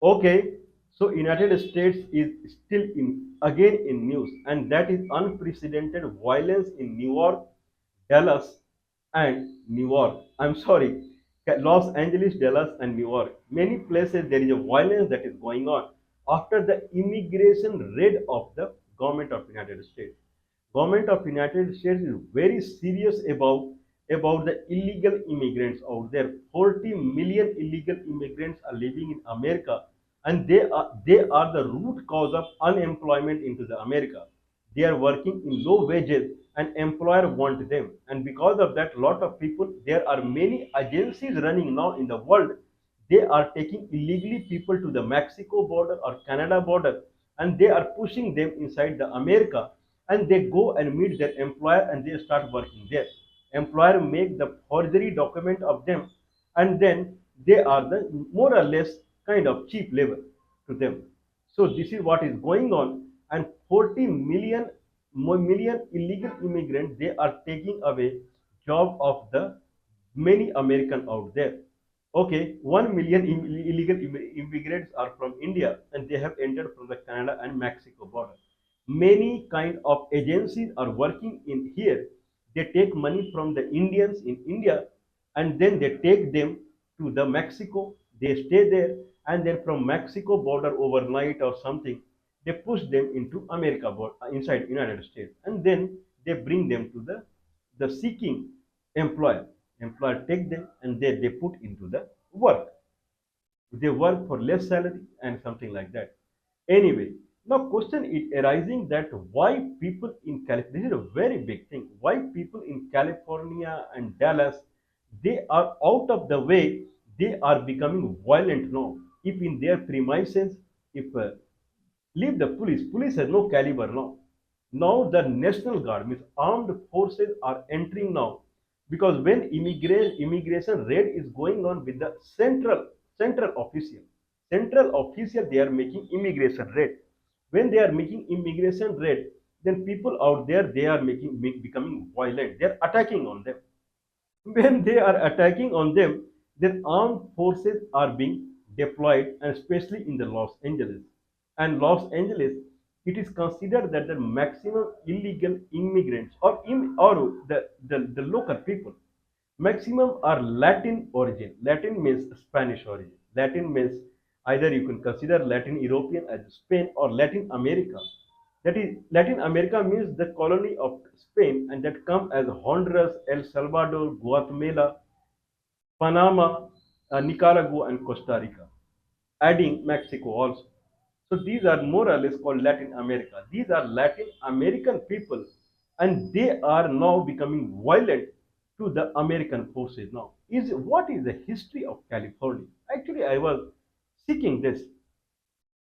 Okay, so United States is still in again in news, and that is unprecedented violence in New York, Dallas, and New York. I'm sorry, Los Angeles, Dallas, and New York. Many places there is a violence that is going on after the immigration raid of the government of United States. Government of United States is very serious about the illegal immigrants out there. 40 million illegal immigrants are living in America, and they are the root cause of unemployment into the America. They are working in low wages, and employer want them, and because of that, lot of people, there are many agencies running now in the world. They are taking illegally people to the Mexico border or Canada border, and they are pushing them inside the America, and they go and meet their employer and they start working there. Employer make the forgery document of them, and then they are the more or less kind of cheap labor to them. So this is what is going on, and 40 million illegal immigrants, they are taking away job of the many American out there. Okay, 1 million illegal immigrants are from India, and they have entered from the Canada and Mexico border. Many kind of agencies are working in here. They take money from the Indians in India, and then they take them to the Mexico. They stay there, and then from Mexico border overnight or something, they push them into America inside United States, and then they bring them to the seeking employer. Employer take them, and they put into the work. They work for less salary and something like that. Anyway, now question is arising that why people in California, this is a very big thing, why people in California and Dallas, they are out of the way, they are becoming violent now. If in their premises, if leave the police has no caliber now. Now the National Guard, means armed forces, are entering now, because when immigration raid is going on with the central official, they are making immigration raid. When they are making immigration raid, then people out there, they are becoming violent. They are attacking on them. When they are attacking on them, then armed forces are being deployed, and especially in the Los Angeles. And Los Angeles, it is considered that the maximum illegal immigrants, or the local people, maximum are Latin origin. Latin means Spanish origin. Latin means either you can consider Latin European as Spain or Latin America. That is, Latin America means the colony of Spain, and that come as Honduras, El Salvador, Guatemala, Panama, Nicaragua, and Costa Rica, adding Mexico also. So these are more or less called Latin America. These are Latin American people, and they are now becoming violent to the American forces now. What is the history of California? Actually, I was seeking this,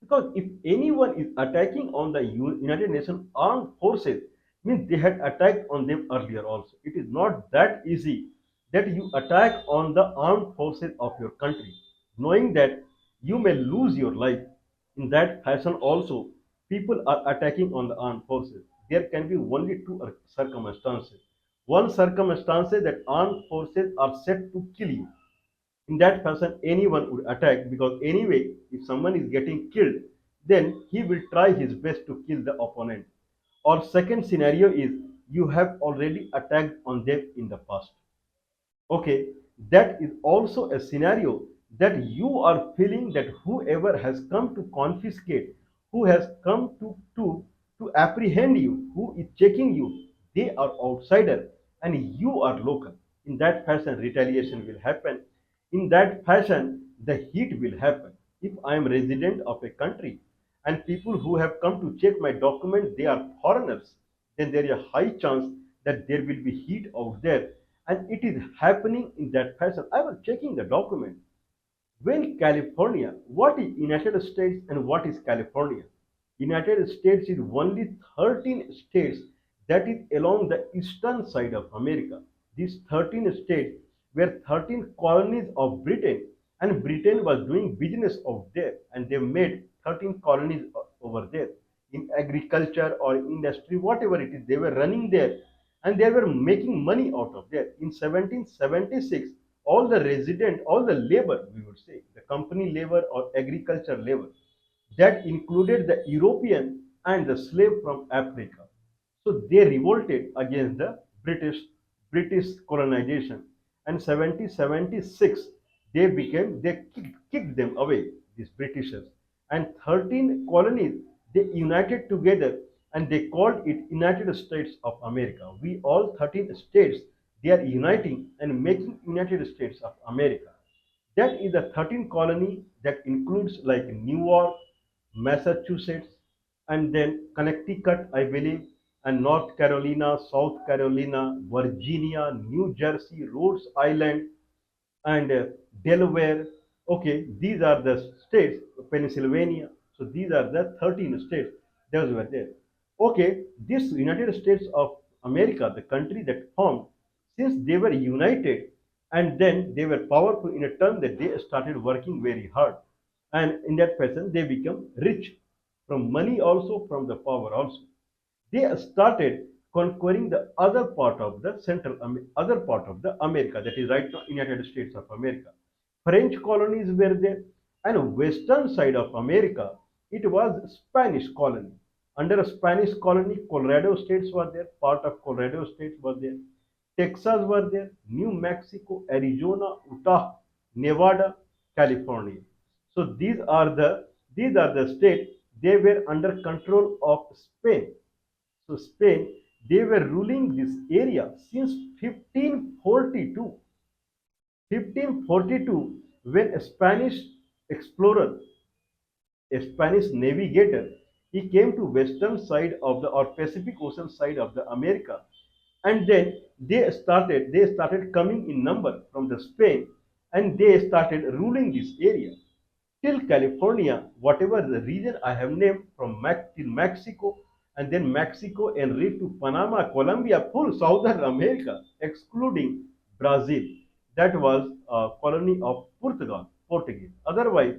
because if anyone is attacking on the United Nations armed forces, means they had attacked on them earlier also. It is not that easy that you attack on the armed forces of your country, knowing that you may lose your life. In that fashion also, people are attacking on the armed forces. There can be only two circumstances. One circumstance is that armed forces are set to kill you. In that fashion, anyone would attack, because anyway, if someone is getting killed, then he will try his best to kill the opponent. Or second scenario is, you have already attacked on them in the past. Okay, that is also a scenario that you are feeling that whoever has come to confiscate, who has come to apprehend you, who is checking you, they are outsider and you are local. In that fashion, retaliation will happen. In that fashion, the heat will happen. If I am resident of a country, and people who have come to check my document, they are foreigners, then there is a high chance that there will be heat out there, and it is happening in that fashion. I was checking the document. When California, what is United States and what is California? United States is only 13 states that is along the eastern side of America. These 13 states were 13 colonies of Britain, and Britain was doing business over there, and they made 13 colonies over there in agriculture or industry, whatever it is, they were running there, and they were making money out of there. In 1776, all the resident, all the labor, we would say, the company labor or agriculture labor, that included the European and the slave from Africa. So they revolted against the British colonization, and 1776 they kicked them away, these Britishers, and 13 colonies they united together and they called it United States of America. We all 13 states they are uniting and making United States of America. That is the 13 colony that includes like New York, Massachusetts, and then Connecticut, I believe, and North Carolina, South Carolina, Virginia, New Jersey, Rhode Island, and Delaware. Okay, these are the states, Pennsylvania. So these are the 13 states that were there. Okay, this United States of America, the country that formed, since they were united and then they were powerful in a term that they started working very hard. And in that fashion, they become rich from money also, from the power also. They started conquering the other part of the other part of the America, that is right now United States of America. French colonies were there, and western side of America it was Spanish colony. Under a Spanish colony, Colorado states were there, part of Colorado states were there, Texas were there, New Mexico, Arizona, Utah, Nevada, California. So these are the states they were under control of Spain. So Spain, they were ruling this area since 1542. 1542, when a Spanish explorer, a Spanish navigator, he came to western side of the or Pacific Ocean side of the America, and then they started coming in number from the Spain, and they started ruling this area till California, whatever the region I have named from till Mexico, and then Mexico and reach to Panama, Colombia, full Southern America, excluding Brazil. That was a colony of Portuguese. Otherwise,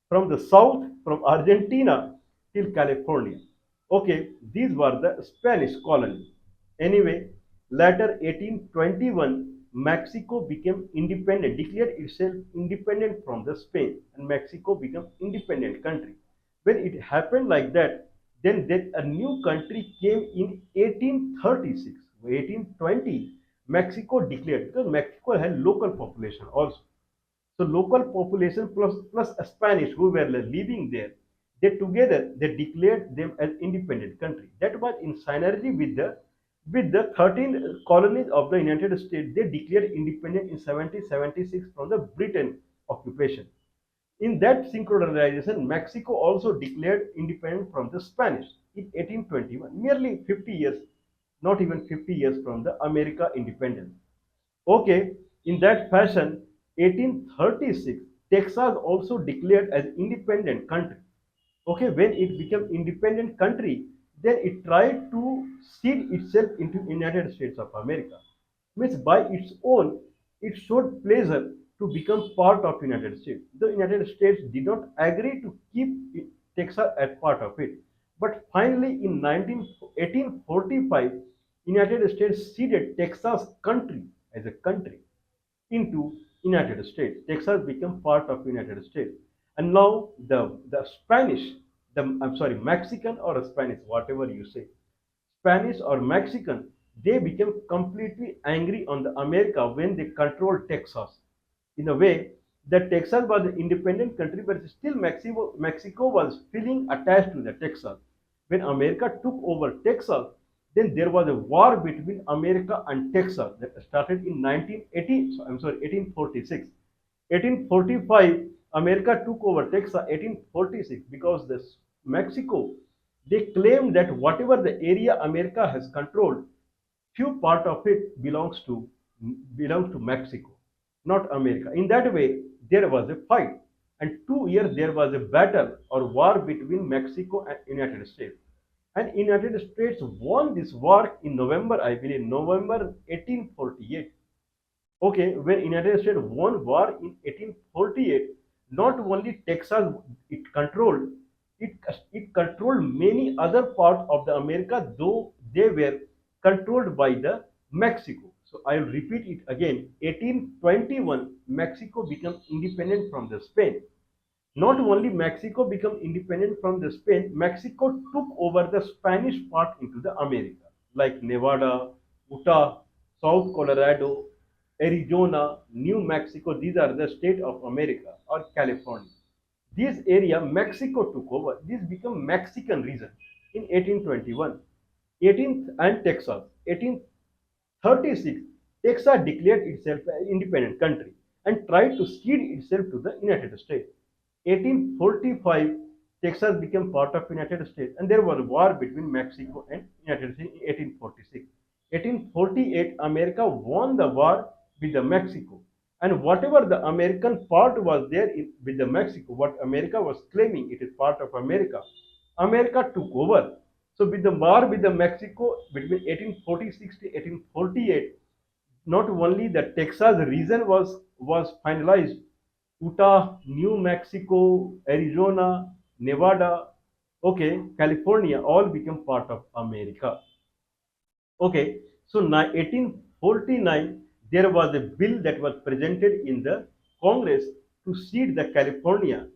from the south, from Argentina till California. Okay, these were the Spanish colonies. Anyway, later 1821, Mexico became independent, declared itself independent from the Spain, and Mexico became independent country. When it happened like that, then a new country came in 1836. 1820, Mexico declared because Mexico had local population also. So local population plus Spanish who were living there, they declared them as independent country. That was in synergy with the 13 colonies of the United States. They declared independent in 1776 from the Britain occupation. In that synchronization, Mexico also declared independence from the Spanish in 1821, nearly 50 years, not even 50 years from the America independence. Okay, in that fashion, 1836, Texas also declared as independent country. Okay, when it became independent country, then it tried to seal itself into United States of America. Means by its own, it showed pleasure to become part of United States. The United States did not agree to keep Texas as part of it. But finally, in 1845, United States ceded Texas country as a country into United States. Texas became part of United States. And now the Spanish, I'm sorry, Mexican or Spanish, whatever you say, Spanish or Mexican, they became completely angry on the America when they controlled Texas. In a way, that Texas was an independent country, but still Mexico was feeling attached to the Texas. When America took over Texas, then there was a war between America and Texas that started in 1980. I'm sorry, 1846. 1845, America took over Texas. 1846, because this Mexico, they claim that whatever the area America has controlled, few part of it belongs to Mexico, not America. In that way, there was a fight, and 2 years there was a battle or war between Mexico and United States. And United States won this war in November, I believe, November 1848. Okay, when United States won war in 1848, not only Texas it controlled, it, it controlled many other parts of the America, though they were controlled by the Mexico. So I'll repeat it again. 1821, Mexico became independent from the Spain. Not only Mexico became independent from the Spain, Mexico took over the Spanish part into the America, like Nevada, Utah, South Colorado, Arizona, New Mexico. These are the state of America or California. This area Mexico took over. This became Mexican region in 1821. 18th and Texas. 1836, Texas declared itself an independent country and tried to cede itself to the United States. 1845, Texas became part of United States, and there was a war between Mexico and United States in 1846. 1848, America won the war with the Mexico, and whatever the American part was there with the Mexico, what America was claiming it is part of America, America took over. So with the war with the Mexico between 1846 to 1848, not only the Texas region was finalized, Utah, New Mexico, Arizona, Nevada, okay, California all became part of America. Okay, so now 1849 there was a bill that was presented in the Congress to cede the California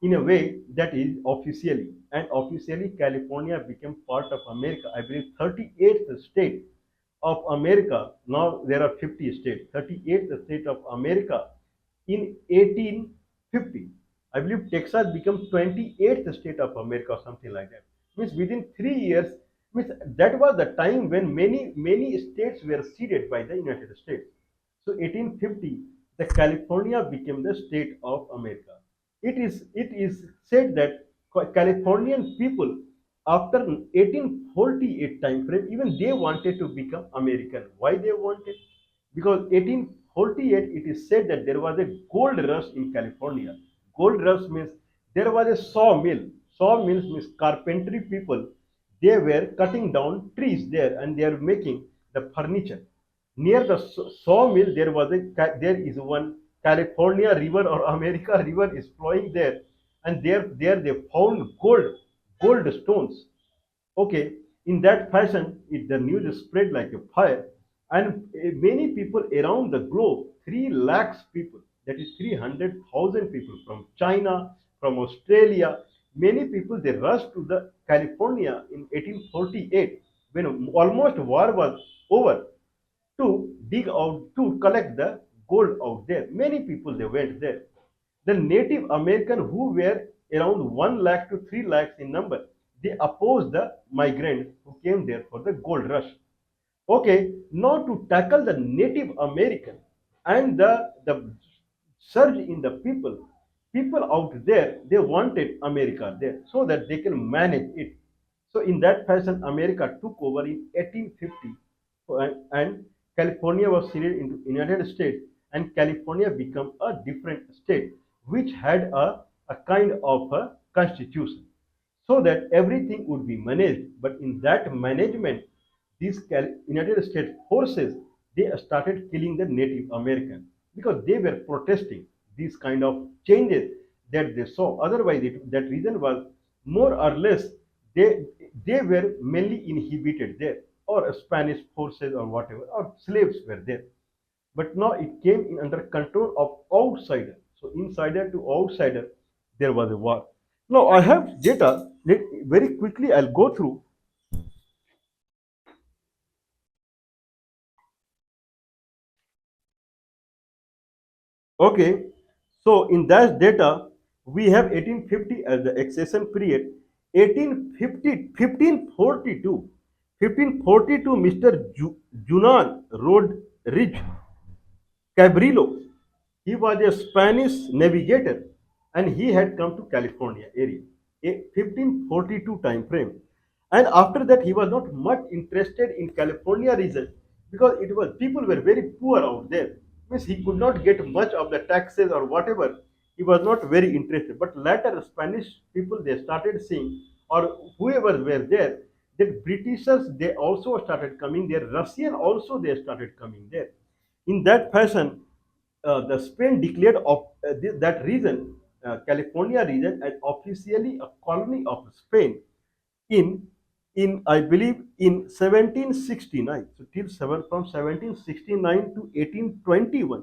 in a way that is officially, and officially California became part of America. I believe 38th state of America. Now there are 50 states. 38th state of America in 1850. I believe Texas became 28th state of America or something like that. Means within 3 years, means that was the time when many states were ceded by the United States. So 1850, the California became the state of America. It is said that Californian people after 1848 time frame, even they wanted to become American. Why they wanted? Because 1848, it is said that there was a gold rush in California. Gold rush means there was a sawmill. Sawmills means carpentry people. They were cutting down trees there and they are making the furniture. Near the sawmill, there is one California river or America river is flowing there, and there they found gold stones. Okay, in that fashion, the news spread like a fire, and many people around the globe, 3 lakhs people, that is 300,000 people from China, from Australia, many people they rushed to the California in 1848 when almost war was over to dig out to collect the gold out there. Many people they went there. The Native American who were around 1 lakh to 3 lakhs in number, they opposed the migrants who came there for the gold rush. Okay, now to tackle the Native American and the surge in the people out there, they wanted America there so that they can manage it. So in that fashion, America took over in 1850, and California was ceded into United States, and California became a different state which had a kind of a constitution so that everything would be managed. But in that management, these United States forces they started killing the Native American because they were protesting these kind of changes that they saw. Otherwise, that reason was more or less they they were mainly inhibited there, or Spanish forces or whatever, or slaves were there. But now it came in under control of outsider. So insider to outsider, there was a war. Now I have data. Very quickly, I'll go through. Okay, so in that data, we have 1850 as the accession period. 1850, 1542, 1542, Mr. Junan Rodriguez Cabrillo. He was a Spanish navigator and he had come to California area. 1542 time frame. And after that, he was not much interested in California region because it was people were very poor out there. Means he could not get much of the taxes or whatever. He was not very interested. But later, Spanish people they started seeing, or whoever were there, that Britishers they also started coming there. Russian also they started coming there. In that fashion, the Spain declared of that region, California region, as officially a colony of Spain in in I believe in 1769. So till from 1769 to 1821,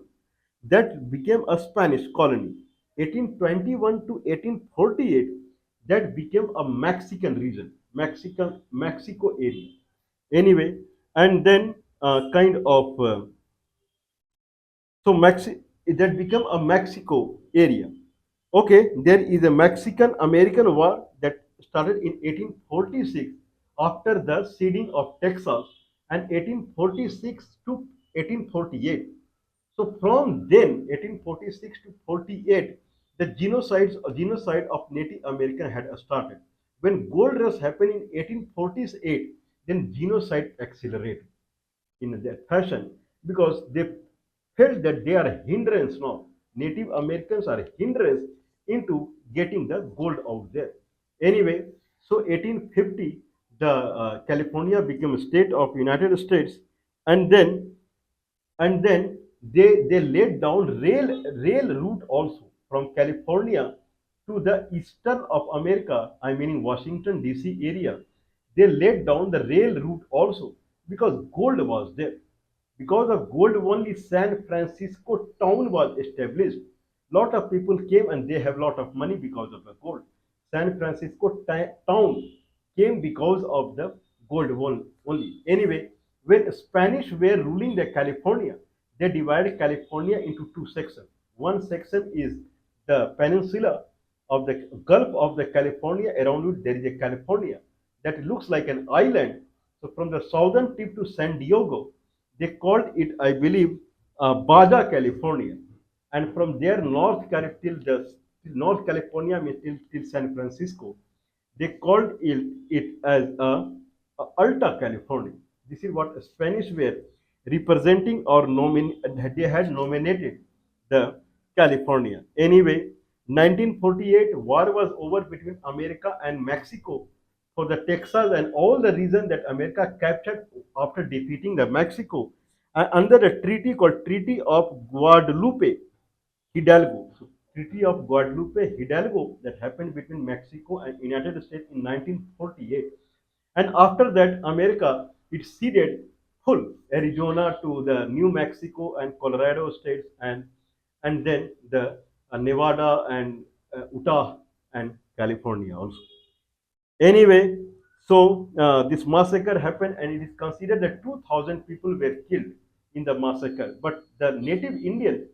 that became a Spanish colony. 1821 to 1848, that became a Mexican region, Mexico area. Anyway, and then kind of so that became a Mexico area. Okay, there is a Mexican-American War that started in 1846 after the ceding of Texas, and 1846 to 1848. So from then, 1846 to 48, the genocide of Native American had started. When gold rush happened in 1848, then genocide accelerated in that fashion because they felt that they are a hindrance now. Native Americans are a hindrance into getting the gold out there. Anyway, so 1850, the California became a state of United States, and then they laid down rail route also from California to the eastern of America, I mean Washington DC area. They laid down the rail route also because gold was there. Because of gold only San Francisco town was established. Lot of people came and they have lot of money because of the gold. San Francisco town came because of the gold only. Anyway, when Spanish were ruling the California, they divided California into two sections. One section is the peninsula of the Gulf of the California. Around it there is a California that looks like an island. So from the southern tip to San Diego, they called it, I believe, Baja California, and from there North California means till San Francisco, they called it as Alta California. This is what Spanish were representing or they had nominated the California. Anyway, 1948 war was over between America and Mexico for the Texas and all the region that America captured after defeating the Mexico under a treaty called Treaty of Guadalupe Hidalgo. So, Treaty of Guadalupe Hidalgo that happened between Mexico and United States in 1948. And after that, America it ceded full Arizona to the New Mexico and Colorado states, and then the Nevada and Utah and California also. Anyway, so this massacre happened, and it is considered that 2,000 people were killed in the massacre. But the native Indian,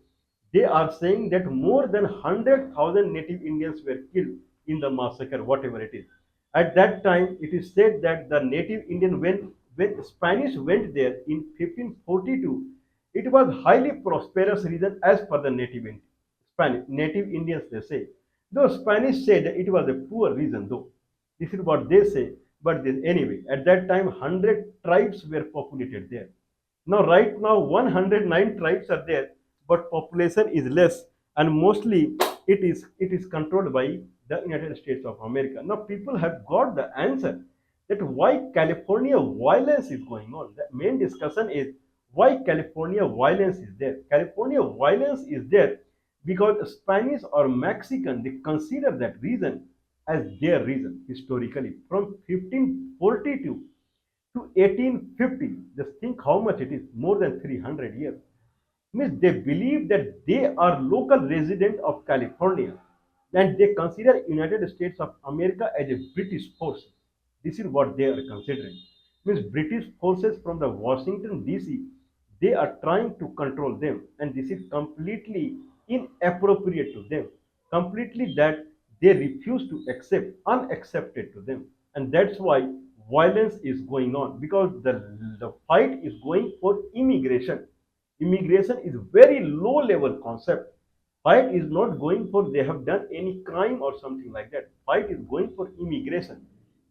they are saying that more than 100,000 native Indians were killed in the massacre, whatever it is. At that time, it is said that the native Indian, when Spanish went there in 1542, it was highly prosperous region as per the native Indians they say. Though Spanish said that it was a poor region though. This is what they say. But anyway, at that time, 100 tribes were populated there. Now, right now, 109 tribes are there, but population is less, and mostly it is controlled by the United States of America. Now, people have got the answer that why California violence is going on. The main discussion is why California violence is there. California violence is there because Spanish or Mexican they consider that region as their region historically from 1542 to 1850. Just think how much it is, more than 300 years. Means they believe that they are local resident of California and they consider United States of America as a British force. This is what they are considering. Means British forces from the Washington DC, they are trying to control them, and this is completely inappropriate to them. Completely that they refuse to accept, unaccepted to them, and that's why violence is going on because the fight is going for immigration. Immigration is very low level concept. Fight is not going for they have done any crime or something like that. Fight is going for immigration.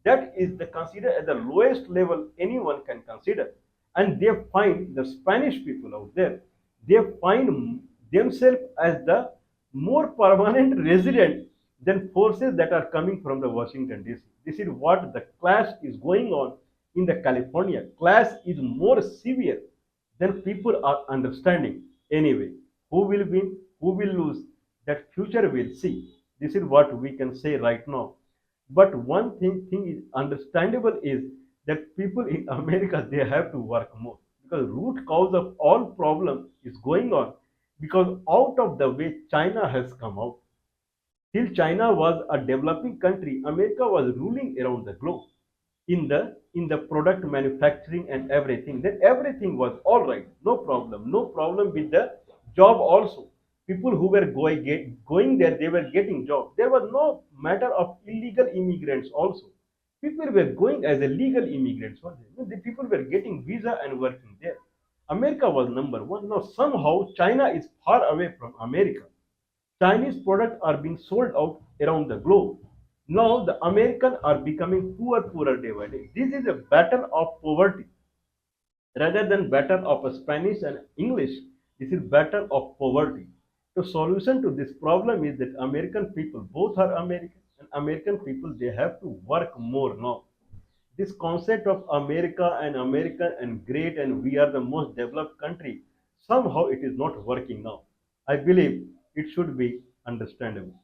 That is the considered at the lowest level anyone can consider. And they find the Spanish people out there, they find themselves as the more permanent resident than forces that are coming from the Washington DC. This is what the clash is going on in the California. Clash is more severe than people are understanding. Anyway, who will win, who will lose, that future will see. This is what we can say right now. But one thing is understandable is that people in America they have to work more because root cause of all problem is going on because out of the way China has come out. Till China was a developing country, America was ruling around the globe in the product manufacturing and everything. Then everything was all right, no problem with the job also. People who were going there, they were getting job. There was no matter of illegal immigrants also. People were going as a legal immigrants. The people were getting visa and working there. America was number one. Now somehow China is far away from America. Chinese products are being sold out around the globe. Now the Americans are becoming poorer day by day. This is a battle of poverty rather than battle of Spanish and English. This is battle of poverty. The solution to this problem is that American people, both are American and American people, they have to work more now. This concept of America and American and great and we are the most developed country, somehow it is not working now. I believe it should be understandable.